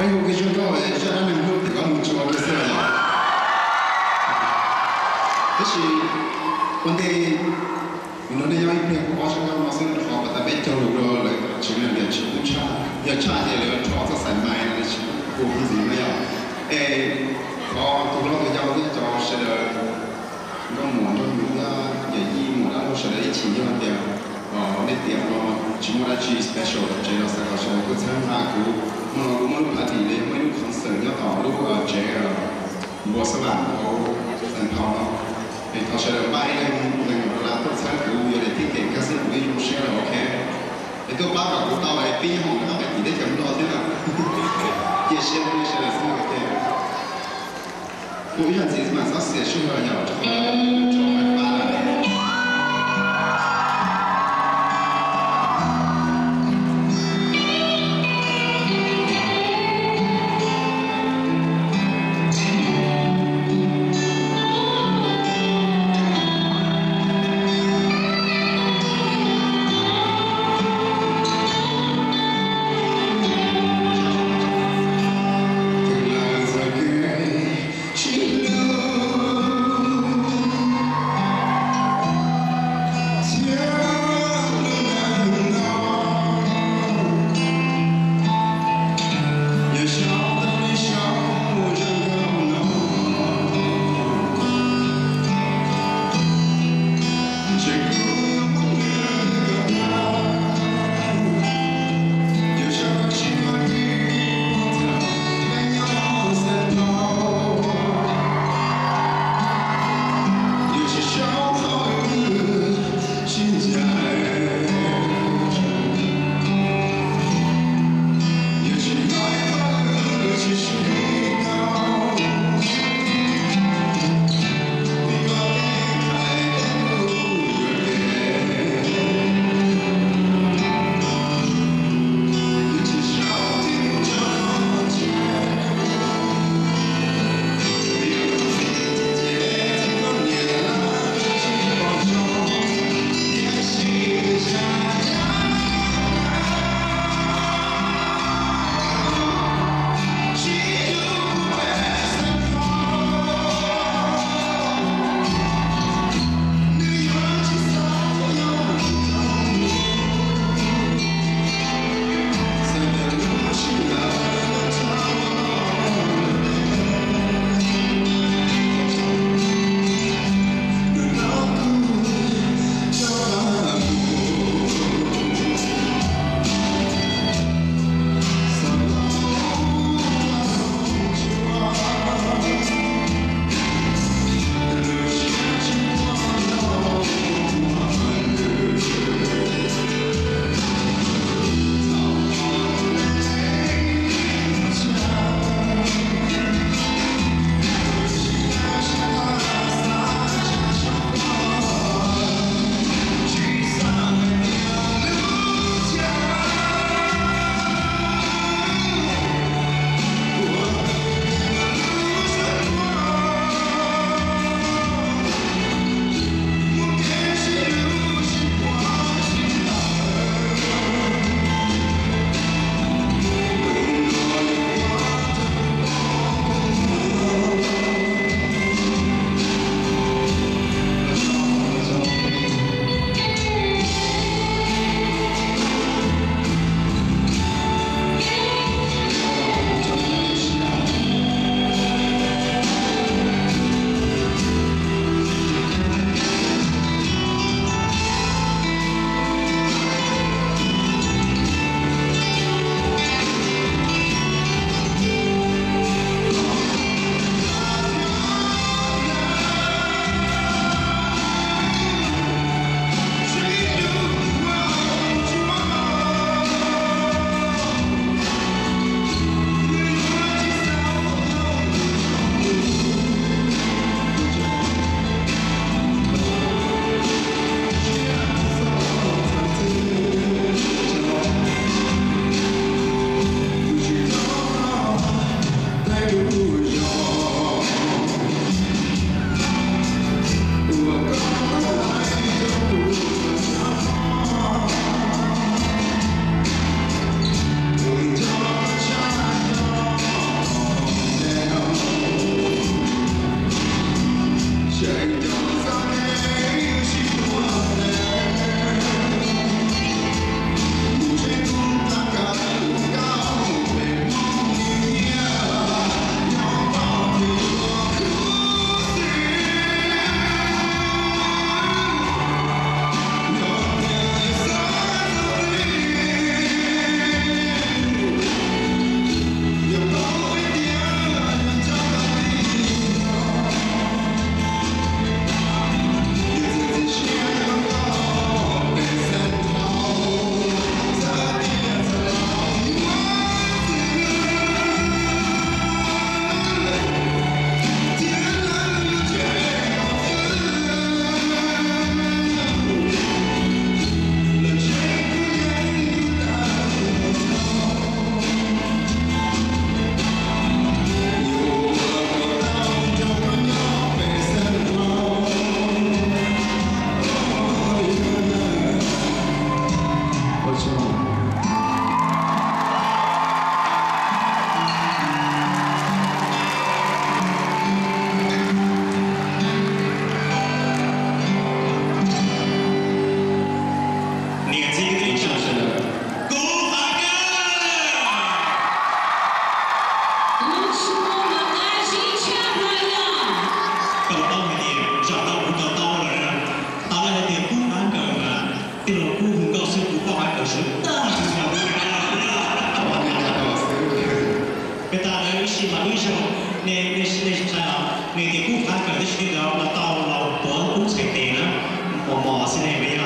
Vengo che giocavo e già non mi ricordo quando giocavo a questa radio. Adesso, quando non è mai più qua, c'è una cosa che fa, ma per te lo ci viene a ci c'ha delle cose sai mai ne ci può così mai. E ho tutto che già ho detto, c'è il mondo, il mondo, c'è le ci io abbiamo 那点我全部来去 special 的，这个三个小个参加过，我们party 的，我们 concert 要到如果这个我是吧，我很好了，诶，到时候买那拉到参加有的 ticket，可是不用 share OK， 你都把个到来边红，那么你的全部到这了，也是的是那个对，我一下子马上写出来要这个发了。这种孤独告诉不报还可是大是小不cái ta nói xin mà bây giờ nên sai là nên cái cú phán khởi cái chuyện đó là tao là bữa cũng sẽ tiền á mò xin này bây giờ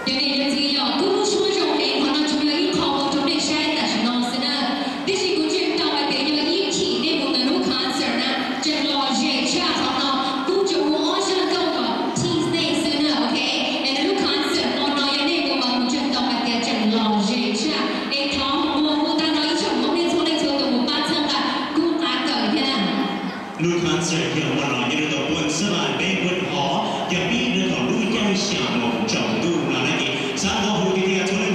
有点人机要公说中年，可能主要依靠我中年山的是弄死呢。这是古镇到外边有一起内部的路看事呢，这老人家他呢，古镇我上到了 T 内是呢 ，OK， 那路看事我呢有内部嘛古镇到外边这老人家，哎，他我当到一场我们从那头的我八层的古哪个呀路看事要我呢，有的本身来没本好，要比那头路要想我找度那个，三个蝴蝶出来。